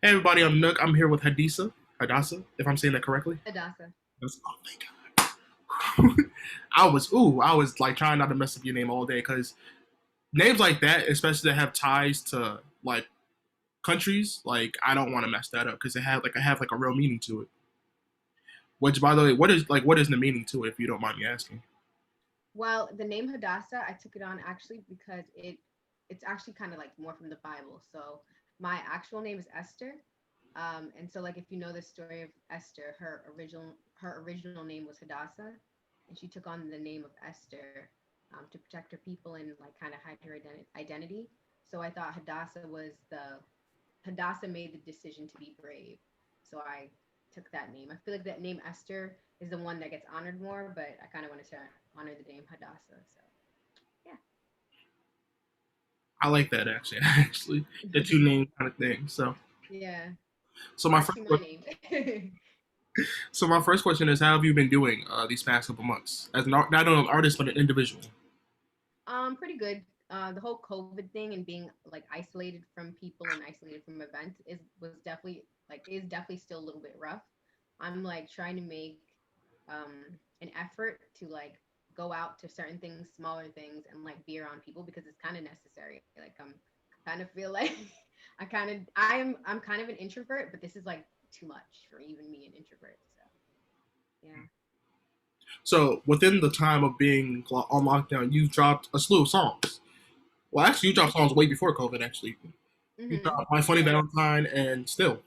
Hey everybody, I'm Nook. I'm here with Hadassah, if I'm saying that correctly. Hadassah. Oh, thank God. I was like trying not to mess up your name all day because names like that, especially that have ties to like countries, like I don't want to mess that up because it have like a real meaning to it. Which, by the way, what is the meaning to it? If you don't mind me asking. Well, the name Hadassah, I took it on actually because it's actually kind of like more from the Bible. So my actual name is Esther. And so like if you know the story of Esther, her original name was Hadassah, and she took on the name of Esther to protect her people and like kind of hide her identity. So I thought Hadassah made the decision to be brave. So I took that name. I feel like that name Esther is the one that gets honored more, but I kind of wanted to honor the name Hadassah. So I like that actually. Actually, the yeah. two name kind of thing. So, Yeah. so It's my first actually my name. so my first question is, how have you been doing these past couple months as not only an artist but an individual? Pretty good. The whole COVID thing and being like isolated from people and isolated from events is definitely still a little bit rough. I'm like trying to make an effort to like go out to certain things, smaller things, and like be around people because it's kind of necessary. Like kind of feel like I'm kind of an introvert, but this is like too much for even me, an introvert. So yeah. So within the time of being on lockdown, you've dropped a slew of songs. Well, actually, you dropped songs way before COVID. Actually, you Mhm. dropped "My Funny Yeah. Valentine" and "Still."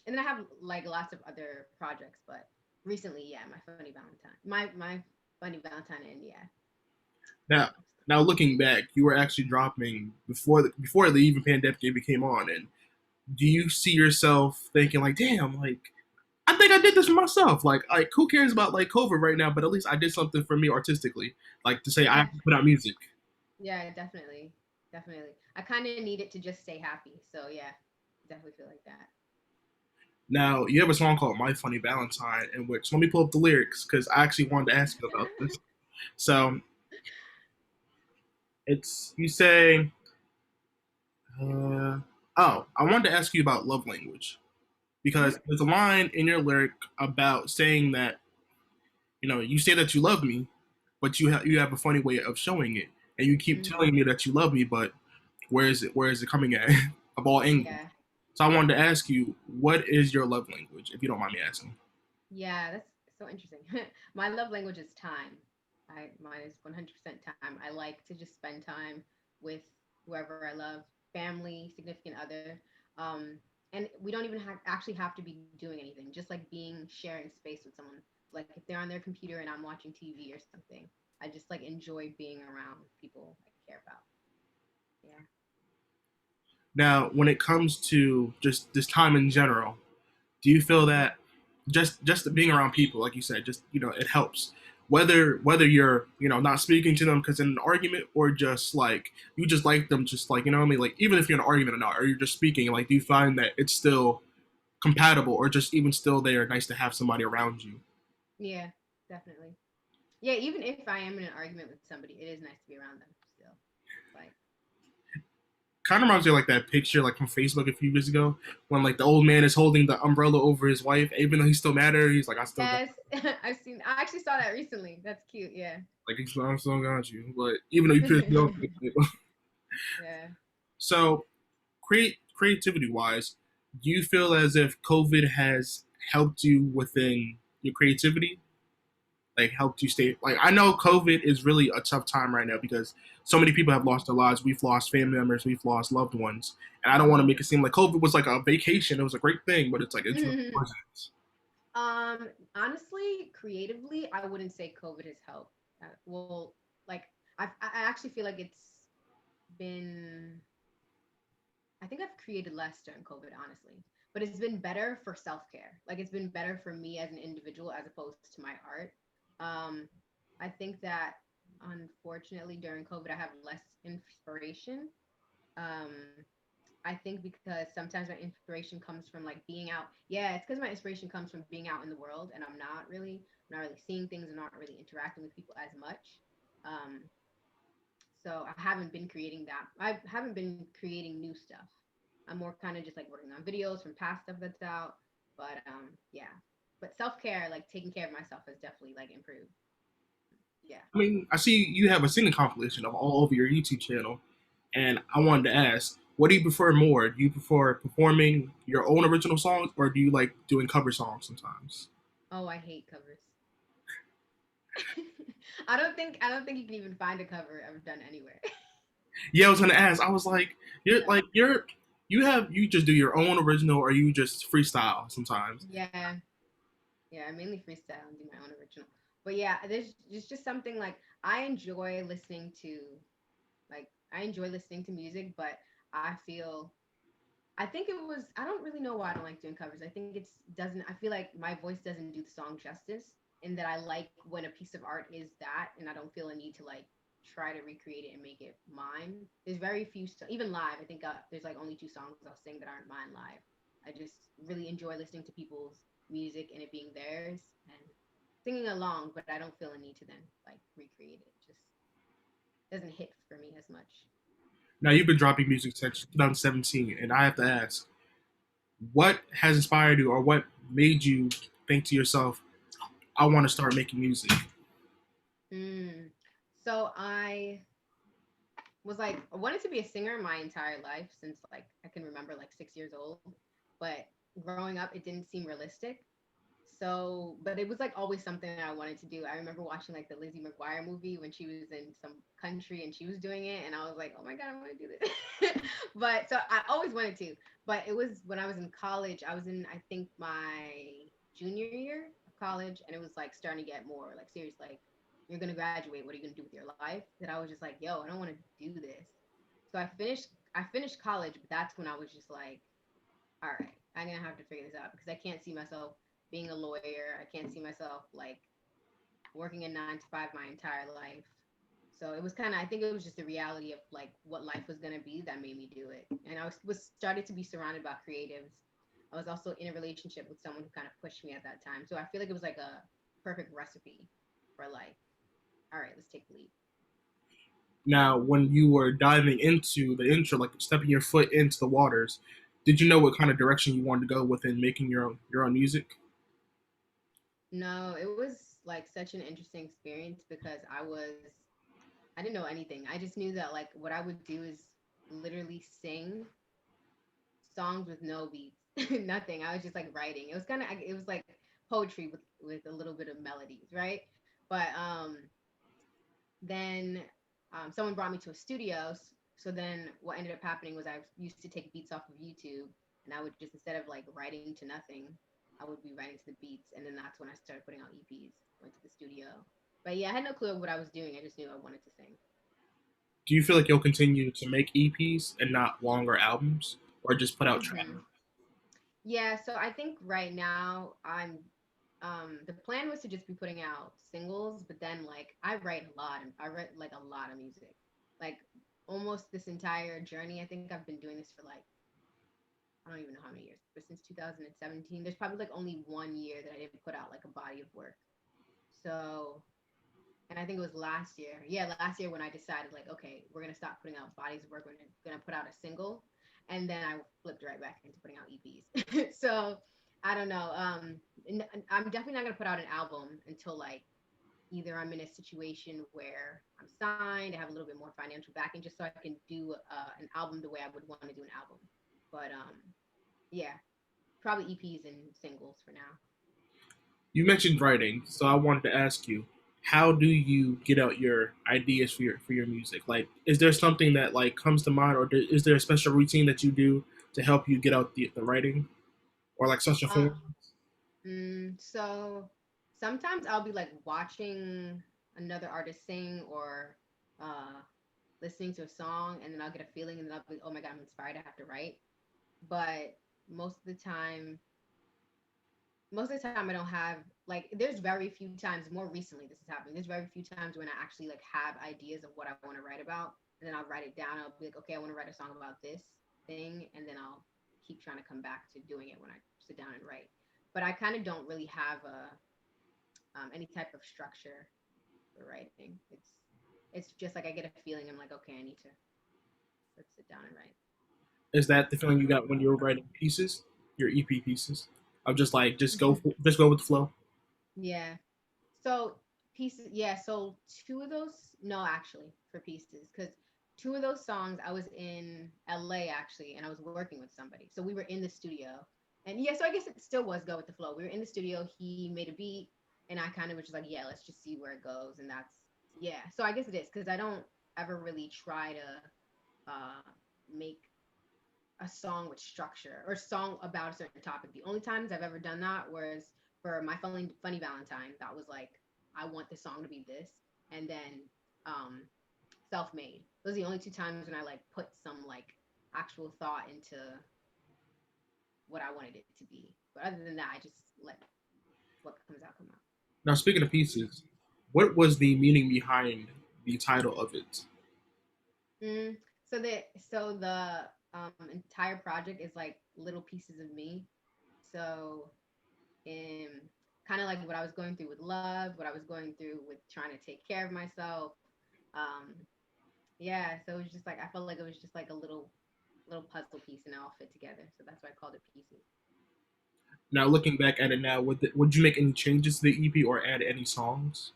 And then I have like lots of other projects, but recently, yeah, my funny Valentine, my funny Valentine, and yeah, Now, now looking back, you were actually dropping before the even pandemic became on. And do you see yourself thinking like, "Damn, like I think I did this for myself. Like who cares about like COVID right now? But at least I did something for me artistically, like to say I yeah, have to put out music." yeah, definitely, definitely. I kind of need it to just stay happy, so yeah, definitely feel like that. Now you have a song called "My Funny Valentine," in which let me pull up the lyrics because I actually wanted to ask you about this. So it's you say, "Oh, I wanted to ask you about love language because Hmm. there's a line in your lyric about saying that you say that you love me, but you have a funny way of showing it, and you keep Hmm. telling me that you love me, but where is it coming at of all angles?" Yeah, So I wanted to ask you, what is your love language, if you don't mind me asking? yeah, that's so interesting. My love language is time. Mine is 100% time. I like to just spend time with whoever I love, family, significant other. And we don't even actually have to be doing anything. Just like being sharing space with someone. Like if they're on their computer and I'm watching TV or something, I just like enjoy being around people I care about. Yeah. Now, when it comes to just this time in general, do you feel Hmm. that just being around people, like you said, just it helps, whether you're not speaking to them because in an argument, or just like you just like them, just like what I mean, like even if you're in an argument or not, or you're just speaking, like do you find that it's still compatible, or just even still they are nice to have somebody around you? Yeah, definitely. Yeah, even if I am in an argument with somebody, it is nice to be around them still. Like, Kind of reminds me of like that picture like from Facebook a few years ago when like the old man is holding the umbrella over his wife, even though he's still mad at her. He's like, I still got yes, I actually saw that recently. That's cute. Yeah. I still got you, but even though you pissed me off. Yeah. So creativity wise, do you feel as if COVID has helped you within your creativity? Like helped you stay, like I know COVID is really a tough time right now because so many people have lost their lives. We've lost family members, we've lost loved ones. And I don't want to make it seem like COVID was like a vacation. It was a great thing, but it's like it really wasn't. Honestly, creatively, I wouldn't say COVID has helped. Well, like I actually feel like it's been. I think I've created less during COVID, honestly, but it's been better for self care. Like it's been better for me as an individual as opposed to my art. Um, I think that unfortunately during COVID, I have less inspiration. Um, I think because sometimes my inspiration comes from like being out. Yeah, it's because my inspiration comes from being out in the world, and I'm not really seeing things and not really interacting with people as much. So I haven't been creating that. I haven't been creating new stuff. I'm more kind of just like working on videos from past stuff that's out. But yeah. But self care, like taking care of myself, has definitely like improved. Yeah. I mean, I see you have a singing compilation of all over your YouTube channel, and I wanted to ask, what do you prefer more? Do you prefer performing your own original songs, or do you like doing cover songs sometimes? Oh, I hate covers. I don't think you can even find a cover ever done anywhere. Yeah, I was gonna ask. I was Yeah. like you just do your own original, or you just freestyle sometimes. Yeah. Yeah, I mainly freestyle and do my own original. But yeah, there's just something like I enjoy listening to I enjoy listening to music, but I feel I think it was I don't really know why I don't like doing covers. I think it's doesn't I feel like my voice doesn't do the song justice, and that I like when a piece of art is that and I don't feel a need to like try to recreate it and make it mine. There's very few even live, I think there's like only two songs I'll sing that aren't mine live. I just really enjoy listening to people's music and it being theirs and singing along, but I don't feel a need to then like recreate it. It just doesn't hit for me as much. Now you've been dropping music since 2017, and I have to ask, what has inspired you, or what made you think to yourself, "I want to start making music"? Mm. So I wanted to be a singer my entire life since like I can remember like 6 years old. But growing up, it didn't seem realistic. So, but it was like always something that I wanted to do. I remember watching like the Lizzie McGuire movie when she was in some country and she was doing it, and I was like, oh my god, I want to do this. But so I always wanted to. But it was when I was in college. I was in I think my junior year of college, and it was like starting to get more like serious. Like you're gonna graduate. What are you gonna do with your life? That I was just like, yo, I don't want to do this. So I finished college, but that's when I was just like, all right, I'm gonna have to figure this out because I can't see myself being a lawyer. I can't see myself like working a 9 to 5 my entire life. So it was kind of, I think it was just the reality of like what life was gonna be that made me do it. And I was started to be surrounded by creatives. I was also in a relationship with someone who kind of pushed me at that time. So I feel like it was like a perfect recipe for like, all right, let's take the leap. Now, when you were diving into the intro, like stepping your foot into the waters, did you know what kind of direction you wanted to go within making your own music? No, it was like such an interesting experience because I didn't know anything. I just knew that like what I would do is literally sing songs with no beats, nothing. I was just like writing. It was like poetry with a little bit of melodies, right? But then someone brought me to a studio. So then what ended up happening was I used to take beats off of YouTube, and I would just instead of like writing to nothing, I would be writing to the beats, and then that's when I started putting out EPs. Went to the studio, but yeah, I had no clue what I was doing. I just knew I wanted to sing. Do you feel like you'll continue to make EPs and not longer albums, or just put out tracks? Hmm. Yeah, so I think right now the plan was to just be putting out singles, but then like I write a lot and I write like a lot of music. Like almost this entire journey, I think I've been doing this for like I don't even know how many years, but since 2017, there's probably like only 1 year that I didn't put out like a body of work. So, and I think it was last year. Yeah, last year when I decided like, okay, we're gonna stop putting out bodies of work. We're gonna put out a single, and then I flipped right back into putting out EPs. So I don't know. I'm definitely not gonna put out an album until like either I'm in a situation where I'm signed, I have a little bit more financial backing, just so I can do an album the way I would want to do an album. But yeah, probably EPs and singles for now. You mentioned writing, so I wanted to ask you, how do you get out your ideas for your music? Like, is there something that like comes to mind, or is there a special routine that you do to help you get out the writing, or like such a Uh, form? so sometimes I'll be like watching another artist sing or uh, listening to a song, and then I'll get a feeling, and then I'll be, oh my god, I'm inspired. I have to write. But most of the time, most of the time I don't have like. There's very few times. More recently, this is happening. There's very few times when I actually like have ideas of what I want to write about, and then I'll write it down. I'll be like, okay, I want to write a song about this thing, and then I'll keep trying to come back to doing it when I sit down and write. But I kind of don't really have any type of structure for writing. It's just like I get a feeling. I'm like, okay, I need to let's sit down and write. Is that the feeling you got when you were writing pieces, your EP pieces? Of just like Mhm. just go with the flow. Yeah. So pieces, yeah. So two of those, no, actually, for pieces, because two of those songs I was in LA actually, and I was working with somebody. So we were in the studio, and yeah. So I guess it still was go with the flow. We were in the studio. He made a beat, and I kind of was just like, yeah, let's just see where it goes, and that's yeah. So I guess it is because I don't ever really try to make a song with structure or song about a certain topic. The only times I've ever done that was for my funny Valentine. That was like, I want the song to be this, and then um, self made. Those are the only two times when I like put some like actual thought into what I wanted it to be. But other than that, I just let what comes out come out. Now, speaking of pieces, what was the meaning behind the title of it? Mm, so the entire project is like little pieces of me. So um, kind of like what I was going through with love, what I was going through with trying to take care of myself. Um, yeah, so it was just like I felt like it was just like a little puzzle piece, and it all fit together. So that's why I called it pieces. Now, looking back at it now, would you make any changes to the EP or add any songs?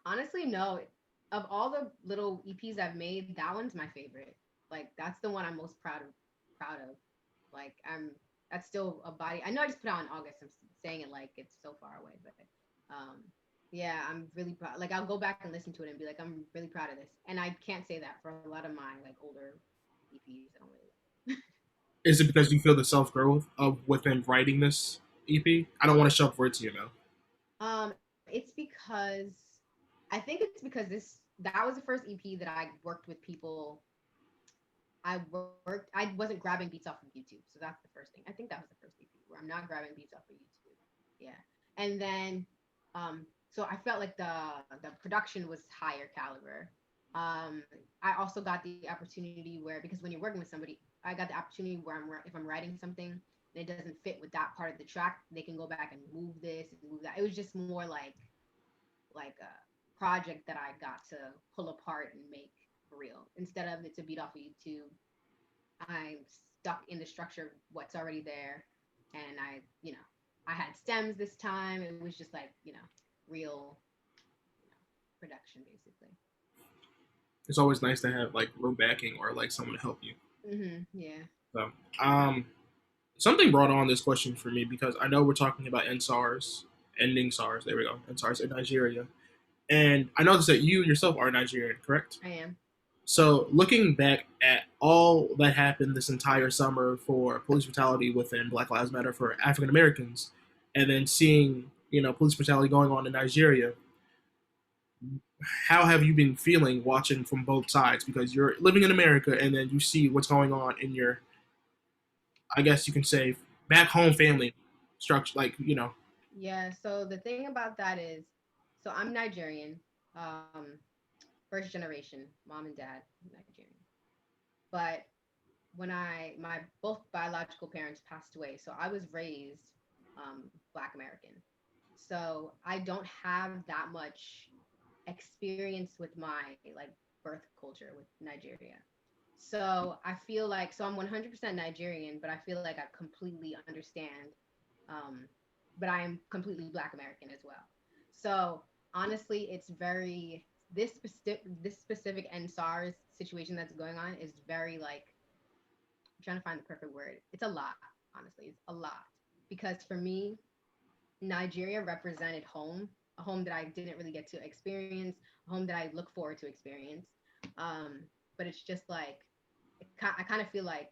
Honestly, no. Of all the little EPs I've made, that one's my favorite. Like that's the one I'm most proud of. Proud of. Like I'm. That's still a body. I know I just put out in August. I'm saying it like it's so far away, but um, yeah, I'm really proud. Like I'll go back and listen to it and be like, I'm really proud of this. And I can't say that for a lot of my like older EPs. I don't really. Is it because you feel the self growth of within writing this EP? I don't want to shove words to you now. It's because I think it's because this that was the first EP that I worked with people. I wasn't grabbing beats off of YouTube. So that's the first thing. I think that was the first EP where I'm not grabbing beats off of YouTube. Yeah. And then so I felt like the production was higher caliber. Um I also got the opportunity where because when you're working with somebody, I got the opportunity where if I'm writing something and it doesn't fit with that part of the track, they can go back and move this and move that. It was just more like a project that I got to pull apart and make for real. Instead of it's a beat off of YouTube, I'm stuck in the structure of what's already there. And I had stems this time. It was just like, real, production basically. It's always nice to have like real backing or like someone to help you. Yeah. So, something brought on this question for me because I know we're talking about NSARS, ending SARS. There we go, NSARS in Nigeria, and I noticed that you yourself are Nigerian, correct? I am. So, looking back at all that happened this entire summer for police brutality within Black Lives Matter for African Americans, and then seeing police brutality going on in Nigeria, how have you been feeling watching from both sides? Because you're living in America, and then you see what's going on in your, I guess you can say, back home family structure, like Yeah. So the thing about that is, so I'm Nigerian, first generation, mom and dad Nigerian. But when my both biological parents passed away, so I was raised Black American. So I don't have that much experience with my like birth culture with Nigeria. So I feel like so I'm 100% Nigerian, but I feel like I completely understand. Um, but I am completely Black American as well. So honestly, it's very this specific NSARS situation that's going on is very like I'm trying to find the perfect word. It's a lot, honestly. It's a lot. Because for me, Nigeria represented home, a home that I didn't really get to experience, a home that I look forward to experience. Um, but it's just like, I kind of feel like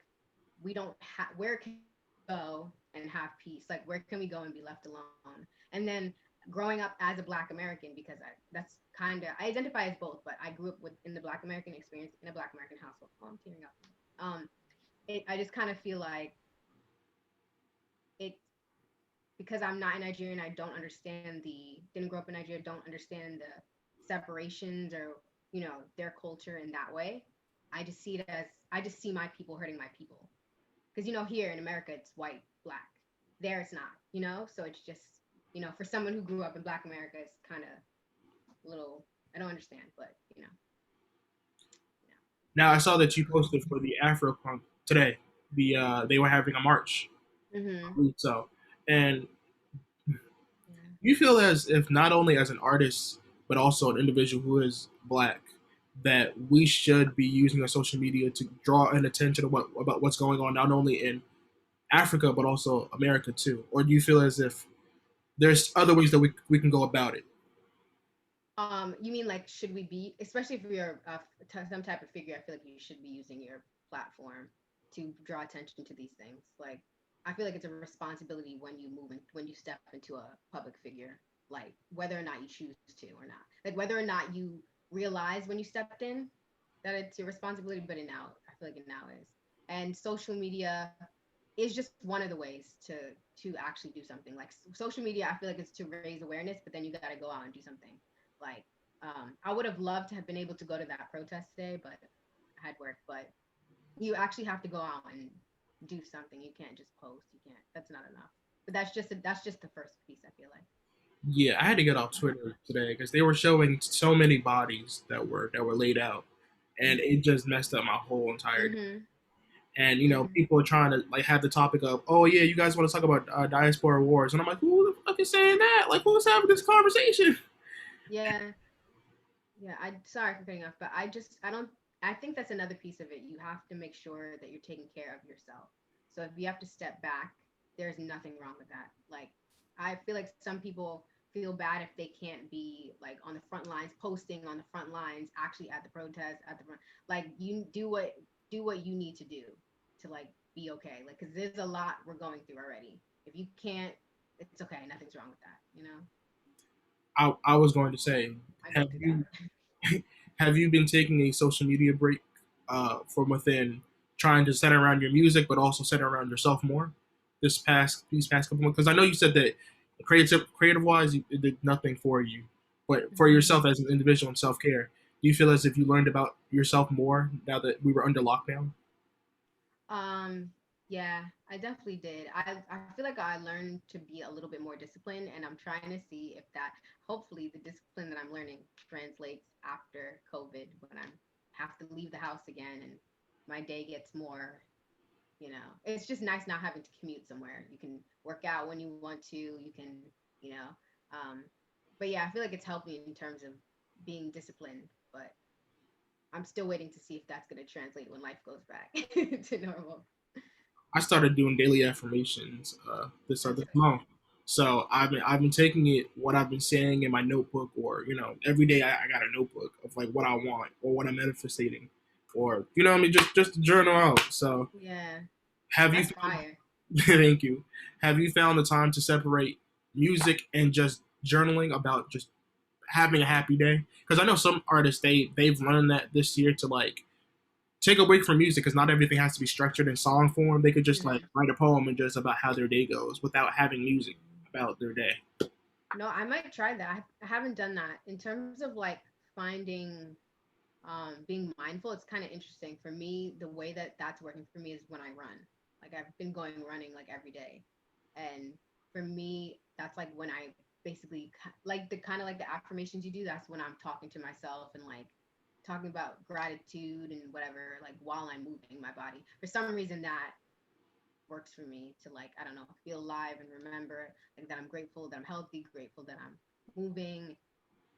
we don't have, where can we go and have peace? Like, where can we go and be left alone? And then growing up as a Black American, because that's kind of, I identify as both, but I grew up in the Black American experience in a Black American household. Oh, I'm tearing up. I just kind of feel like it because I'm not Nigerian. I don't understand didn't grow up in Nigeria. Don't understand the separations or their culture in that way. I just see my people hurting my people because here in America it's white black. There it's not. So it's just for someone who grew up in Black America, it's kind of little. I don't understand, but. Now I saw that you posted for the Afropunk today. They were having a march. Mm-hmm. So, and Yeah. you feel as if not only as an artist but also an individual who is black that we should be using our social media to draw an attention to what about what's going on not only in Africa but also America too, or do you feel as if there's other ways that we can go about it? You mean like should we be, especially if you're some type of figure? I feel like you should be using your platform to draw attention to these things. Like, I feel like it's a responsibility when you move in, when you step into a public figure, like whether or not you choose to or not, like whether or not you realize when you stepped in that it's your responsibility. But it now, I feel like it now is, and social media is just one of the ways to actually do something. Like social media, I feel like it's to raise awareness, but then you got to go out and do something. Like, I would have loved to have been able to go to that protest today, but I had work. But you actually have to go out and do something. You can't just post. You can't. That's not enough. But that's just the first piece. I feel like. Yeah, I had to get off Twitter today because they were showing so many bodies that were laid out, and it just messed up my whole entire day. Mm-hmm. And Mm-hmm. people are trying to like have the topic of, oh yeah, you guys want to talk about diaspora wars, and I'm like, who the fuck is saying that? Like, who's having this conversation? Yeah. Yeah, I sorry for cutting off, but I don't I think that's another piece of it. You have to make sure that you're taking care of yourself. So if you have to step back, there's nothing wrong with that. Like, I feel like some people feel bad if they can't be like on the front lines, posting on the front lines, actually at the protest, at the front. Like, you do what you need to do to like be okay. Like, cuz there's a lot we're going through already. If you can't, it's okay. Nothing's wrong with that, you know? I was going to say, I go have through that. you have you been taking a social media break from within, trying to center around your music, but also center around yourself more these past couple months? Because I know you said that creative wise, it did nothing for you, but for Mhm. yourself as an individual and self care, do you feel as if you learned about yourself more now that we were under lockdown? Um, yeah, I definitely did. I feel like I learned to be a little bit more disciplined, and I'm trying to see if that, hopefully, the discipline that I'm learning translates after COVID when I have to leave the house again and my day gets more, it's just nice not having to commute somewhere. You can work out when you want to, you can, you know, um, but yeah, I feel like it's helped me in terms of being disciplined, but I'm still waiting to see if that's going to translate when life goes back to normal. I started doing daily affirmations That's this good. month. So I've been taking it what I've been saying in my notebook, or every day I got a notebook of like what I want or what I'm manifesting, or what I mean, just to journal out. So Yeah, have you that's fire. thank you. Have you found the time to separate music and just journaling about just having a happy day? Because I know some artists they've learned that this year to like take a break from music because not everything has to be structured in song form. They could just like Hmm. write a poem and just about how their day goes without having music about their day. No, I might try that. I haven't done that. In terms of like finding, being mindful, it's kind of interesting. For me, the way that that's working for me is when I run. Like, I've been going running like every day. And for me, that's like when I basically like the kind of like the affirmations you do, that's when I'm talking to myself and like talking about gratitude and whatever, like while I'm moving my body. For some reason, that works for me to, like, I don't know, feel alive and remember like that I'm grateful that I'm healthy, grateful that I'm moving.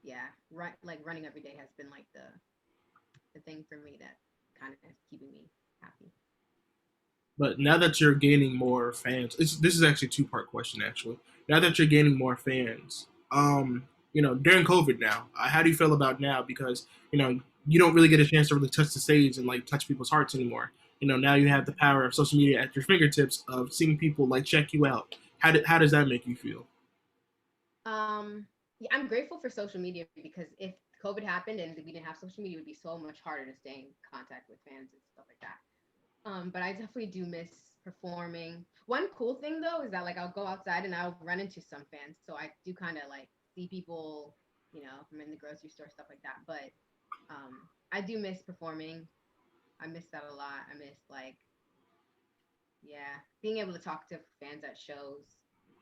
Yeah, right. Like running every day has been like the thing for me that kind of is keeping me happy. But now that you're gaining more fans, this is actually a two-part question. Actually, now that you're gaining more fans, during COVID now, how do you feel about now? Because you don't really get a chance to really touch the stage and like touch people's hearts anymore. Now you have the Mhm. power of social media at your fingertips of seeing people like check you out. How does that make you feel? Yeah, I'm grateful for social media because if COVID happened and we didn't have social media, it would be so much harder to stay in contact with fans and stuff like that. But I definitely do miss performing. One cool thing though is that like I'll go outside and I'll run into some fans, so I do kind of like see people, from in the grocery store, stuff like that. But I do miss performing. I miss that a lot. I miss like, yeah, being able to talk to fans at shows.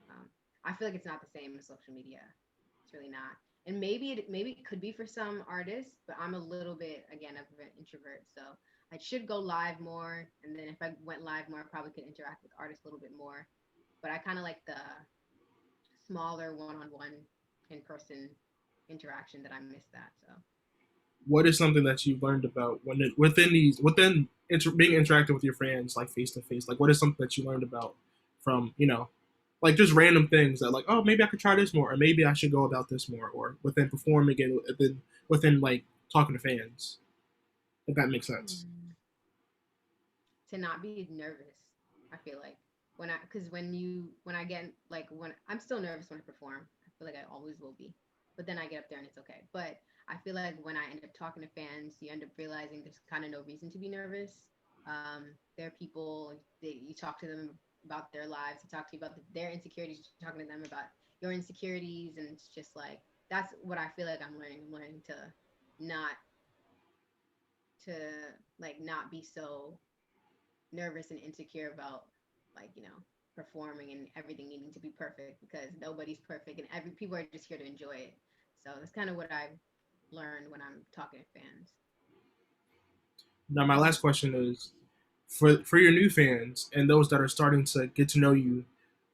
Um, I feel like it's not the same as social media. It's really not. And maybe it could be for some artists, but I'm a little bit again of an introvert, so I should go live more, and then if I went live more, I probably could interact with artists a little bit more. But I kind of like the smaller one-on-one in-person interaction that I miss that. So What is something that you've learned about within being interactive with your fans, like face to face? Like, what is something that you learned about from like just random things that like, oh, maybe I could try this more, or maybe I should go about this more, or within performing it, within like talking to fans, if that makes sense. hmm. To not be nervous, I feel like when I because when I get like when I'm still nervous when I perform. I feel like I always will be, but then I get up there and it's okay. But I feel like when I end up talking to fans, you end up realizing there's kind of no reason to be nervous. There are people that you talk to them about their lives, you talk to you about their insecurities, you're talking to them about your insecurities, and it's just like that's what I feel like I'm learning. I'm learning to not to not be so nervous and insecure about performing and everything needing to be perfect because nobody's perfect and every people are just here to enjoy it. So that's kind of what I've learned when I'm talking to fans. Now, my last question is for your new fans and those that are starting to get to know you.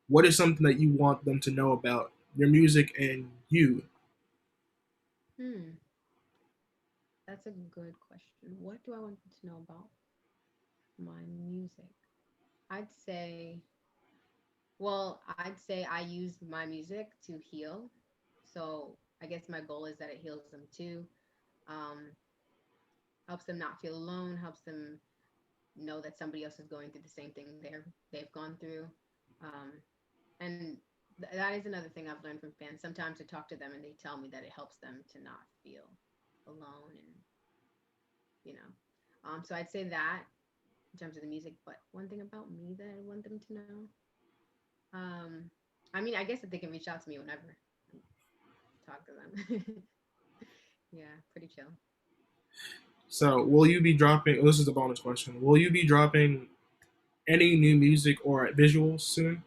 What is something that you want them to know about your music and you? Hmm, that's a good question. What do I want them to know about my music? I'd say, I'd say I use my music to heal. So I guess my goal is that it heals them too. Um, helps them not feel alone, helps them know that somebody else is going through the same thing they've gone through. Um, and that is another thing I've learned from fans. Sometimes I talk to them and they tell me that it helps them to not feel alone, and you know. So I'd say that in terms of the music. But one thing about me that I want them to know, um, I mean, I guess that they can reach out to me whenever and talk to them. Yeah, pretty chill. So, will you be dropping? This is a bonus question. Will you be dropping any new music or visuals soon?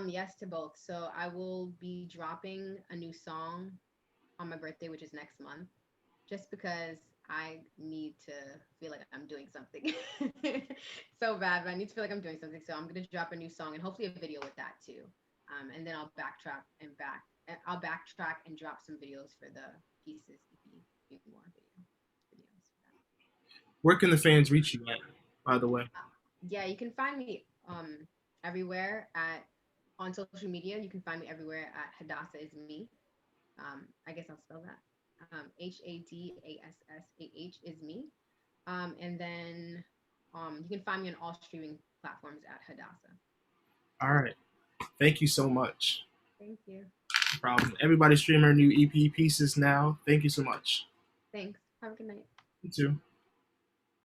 Yes to both. So I will be dropping a new song on my birthday, which is next month, just because I need to feel like I'm doing something so bad, but I need to feel like I'm doing something. So I'm gonna drop a new song and hopefully a video with that too. And then I'll backtrack and drop some videos for the pieces if you need more videos for that. Where can the fans reach you at? By the way. Yeah, you can find me everywhere at on social media. You can find me everywhere at Hadassah is me. I guess I'll spell that. Hadassah is me. And then you can find me on all streaming platforms at Hadassah. All right. Thank you so much. Thank you. No problem. Everybody stream our new EP pieces now. Thank you so much. Thanks. Have a good night. You too.